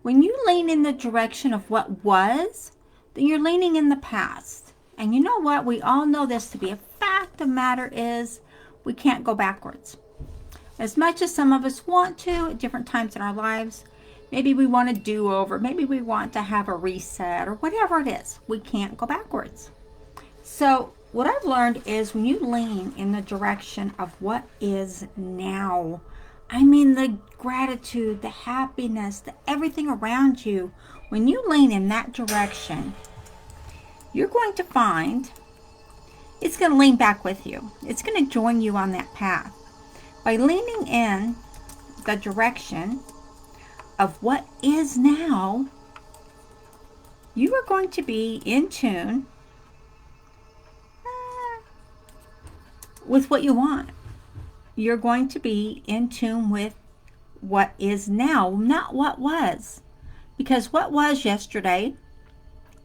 When you lean in the direction of what was, then you're leaning in the past. And you know what? We all know this to be a fact. The matter is, we can't go backwards. As much as some of us want to at different times in our lives, maybe we want to do over, maybe we want to have a reset or whatever it is, we can't go backwards. So what I've learned is when you lean in the direction of what is now, I mean the gratitude, the happiness, the everything around you, when you lean in that direction, you're going to find it's going to lean back with you. It's going to join you on that path. By leaning in the direction of what is now, you are going to be in tune with what you want. You're going to be in tune with what is now, not what was. Because what was yesterday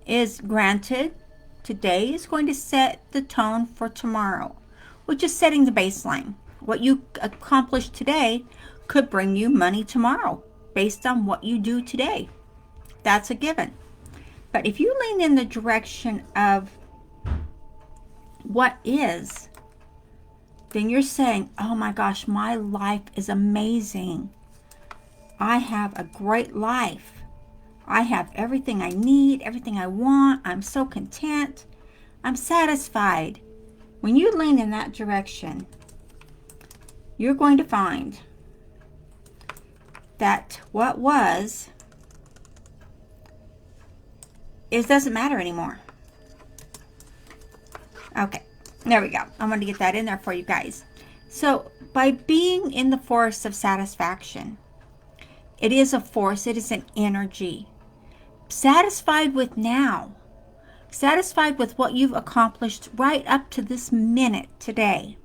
is granted. Today is going to set the tone for tomorrow, which is setting the baseline. What you accomplish today could bring you money tomorrow based on what you do today. That's a given. But if you lean in the direction of what is, then you're saying, oh my gosh, my life is amazing. I have a great life. I have everything I need, everything I want. I'm so content. I'm satisfied. When you lean in that direction, you're going to find that what was, it doesn't matter anymore. Okay, there we go. I'm going to get that in there for you guys. So by being in the force of satisfaction, it is a force, it is an energy. Satisfied with now, satisfied with what you've accomplished right up to this minute today.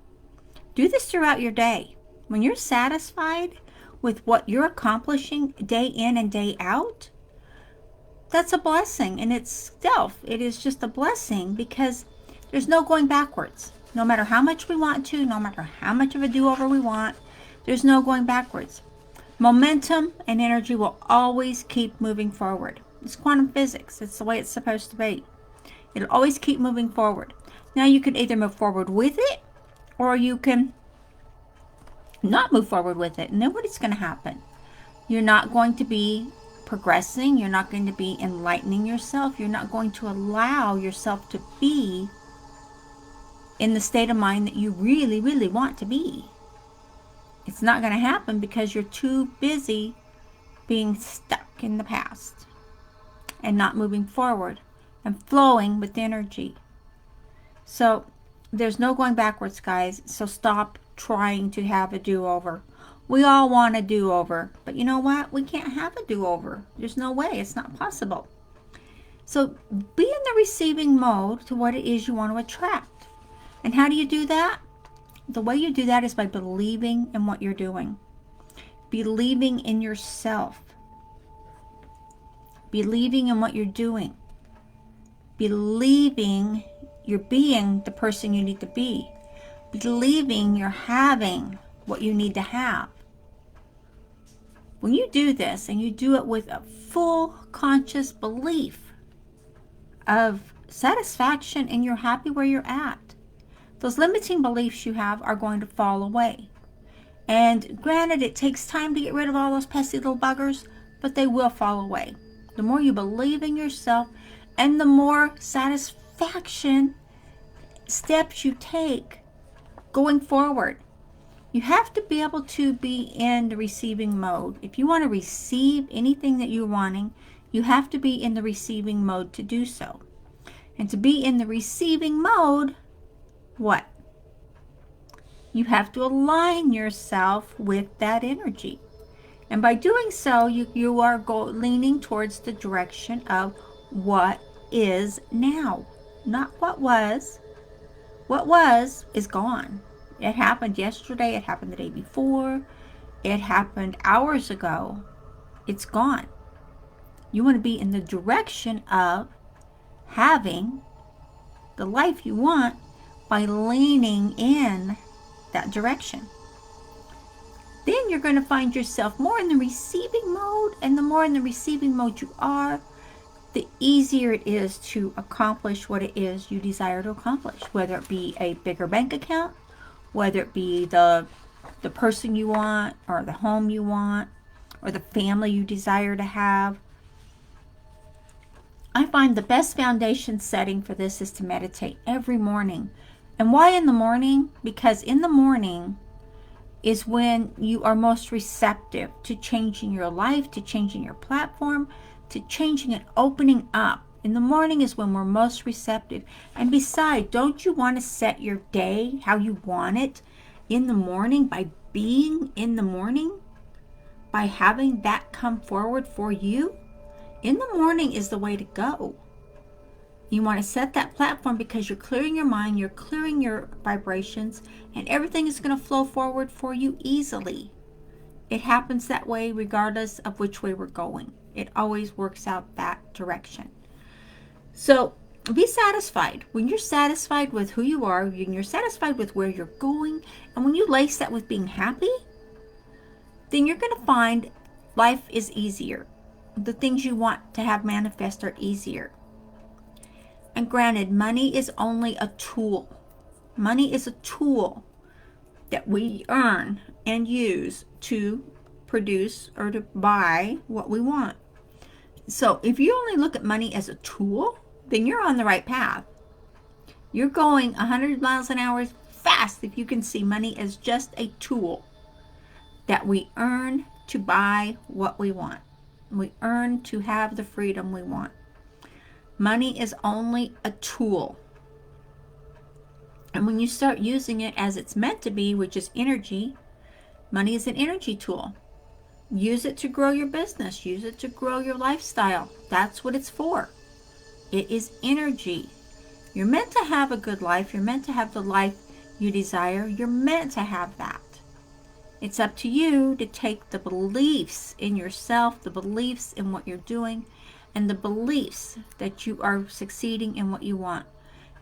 Do this throughout your day. When you're satisfied with what you're accomplishing day in and day out, that's a blessing in itself. It is just a blessing because there's no going backwards. No matter how much we want to, no matter how much of a do-over we want, there's no going backwards. Momentum and energy will always keep moving forward. It's quantum physics. It's the way it's supposed to be. It'll always keep moving forward. Now you can either move forward with it or you can not move forward with it. And then what is going to happen? You're not going to be progressing. You're not going to be enlightening yourself. You're not going to allow yourself to be in the state of mind that you really, really want to be. It's not going to happen because you're too busy being stuck in the past and not moving forward and flowing with energy. So there's no going backwards, guys. So stop trying to have a do-over. We all want a do-over, but you know what? We can't have a do-over. There's no way. It's not possible. So be in the receiving mode to what it is you want to attract. And how do you do that? The way you do that is by believing in what you're doing. Believing in yourself. Believing in what you're doing. Believing you're being the person you need to be. Believing you're having what you need to have. When you do this and you do it with a full conscious belief of satisfaction and you're happy where you're at, those limiting beliefs you have are going to fall away. And granted, it takes time to get rid of all those pesky little buggers, but they will fall away. The more you believe in yourself and the more satisfaction steps you take going forward. You have to be able to be in the receiving mode. If you want to receive anything that you're wanting, you have to be in the receiving mode to do so. And to be in the receiving mode, what? You have to align yourself with that energy. And by doing so, you are leaning towards the direction of what is now, not what was. What was is gone. It happened yesterday. It happened the day before. It happened hours ago. It's gone. You want to be in the direction of having the life you want by leaning in that direction. then you're going to find yourself more in the receiving mode. And the more in the receiving mode you are, the easier it is to accomplish what it is you desire to accomplish, whether it be a bigger bank account, whether it be the person you want, or the home you want, or the family you desire to have. I find the best foundation setting for this is to meditate every morning. And why in the morning? Because in the morning is when you are most receptive to changing your life, to changing your platform, to changing and opening up. In the morning is when we're most receptive. And besides, don't you want to set your day how you want it in the morning by being in the morning? By having that come forward for you? In the morning is the way to go. You want to set that platform because you're clearing your mind, you're clearing your vibrations, and everything is going to flow forward for you easily. It happens that way regardless of which way we're going. It always works out that direction. So be satisfied. When you're satisfied with who you are, when you're satisfied with where you're going, and when you lace that with being happy, then you're going to find life is easier. The things you want to have manifest are easier. And granted, money is only a tool. Money is a tool that we earn and use to produce or to buy what we want. So if you only look at money as a tool, then you're on the right path. You're going 100 miles an hour fast if you can see money as just a tool that we earn to buy what we want. We earn to have the freedom we want. Money is only a tool. And when you start using it as it's meant to be, which is energy, money is an energy tool. Use it to grow your business. Use it to grow your lifestyle. That's what it's for. It is energy. You're meant to have a good life. You're meant to have the life you desire. You're meant to have that. It's up to you to take the beliefs in yourself, the beliefs in what you're doing, and the beliefs that you are succeeding in what you want.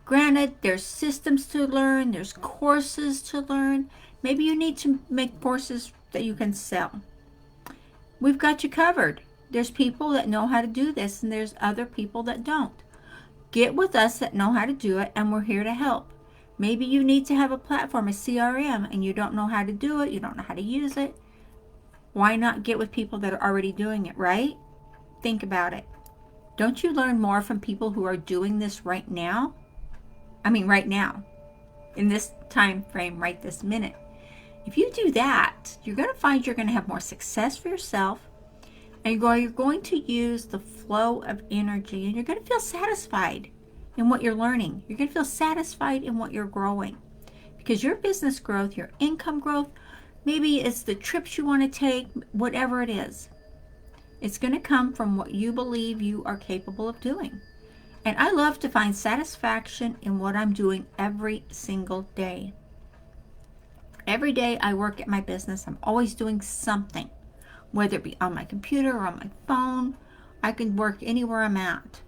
Granted, there's systems to learn, there's courses to learn. Maybe you need to make courses that you can sell. We've got you covered. There's people that know how to do this, and there's other people that don't. Get with us that know how to do it, and we're here to help. Maybe you need to have a platform, a CRM, and you don't know how to do it, you don't know how to use it. Why not get with people that are already doing it, right? Think about it. Don't you learn more from people who are doing this right now? I mean, right now, in this time frame, right this minute. If you do that, you're going to find you're going to have more success for yourself, and you're going to use the flow of energy, and you're going to feel satisfied in what you're learning. You're going to feel satisfied in what you're growing, because your business growth, your income growth, maybe it's the trips you want to take, whatever it is. It's going to come from what you believe you are capable of doing. And I love to find satisfaction in what I'm doing every single day. Every day I work at my business, I'm always doing something, whether it be on my computer or on my phone. I can work anywhere I'm at.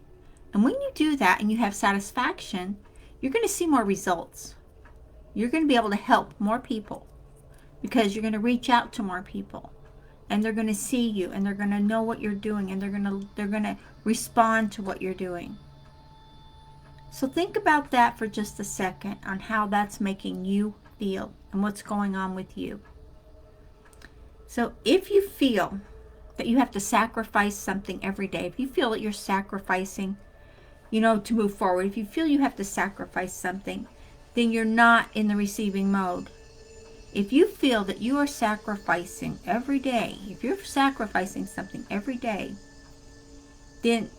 And when you do that and you have satisfaction, you're going to see more results. You're going to be able to help more people, because you're going to reach out to more people, and they're going to see you, and they're going to know what you're doing, and they're going to respond to what you're doing. So think about that for just a second, on how that's making you feel and what's going on with you. So if you feel that you have to sacrifice something every day, if you feel that you're sacrificing, to move forward, if you feel you have to sacrifice something, then you're not in the receiving mode. If you feel that you are sacrificing every day, if you're sacrificing something every day, then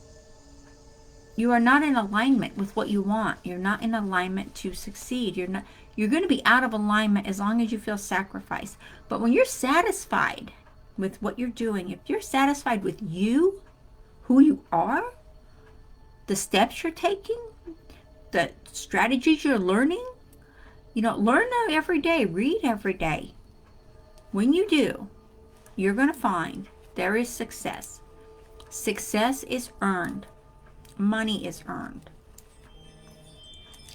you are not in alignment with what you want. You're not in alignment to succeed. You're going to be out of alignment as long as you feel sacrifice. But when you're satisfied with what you're doing, if you're satisfied with you, who you are, the steps you're taking, the strategies you're learning, learn every day, read every day. When you do, you're going to find there is success. Success is earned. Money is earned.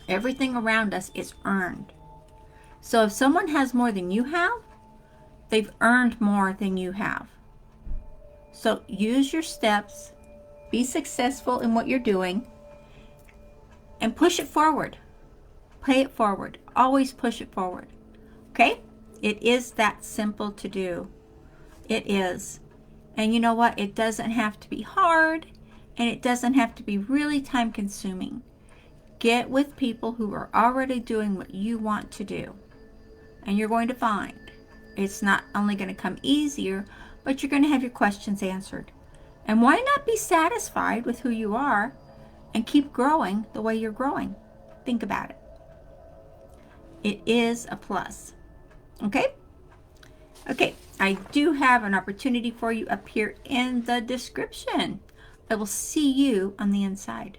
Everything around us is earned. So if someone has more than you have, They've earned more than you have. So use your steps, be successful in what you're doing, and push it forward. Pay it forward. Always push it forward. Okay? It is that simple to do. It is. And you know what? It doesn't have to be hard, and it doesn't have to be really time consuming. Get with people who are already doing what you want to do. And you're going to find it's not only going to come easier, but you're going to have your questions answered. And why not be satisfied with who you are and keep growing the way you're growing? Think about it. It is a plus. Okay? Okay, I do have an opportunity for you up here in the description. I will see you on the inside.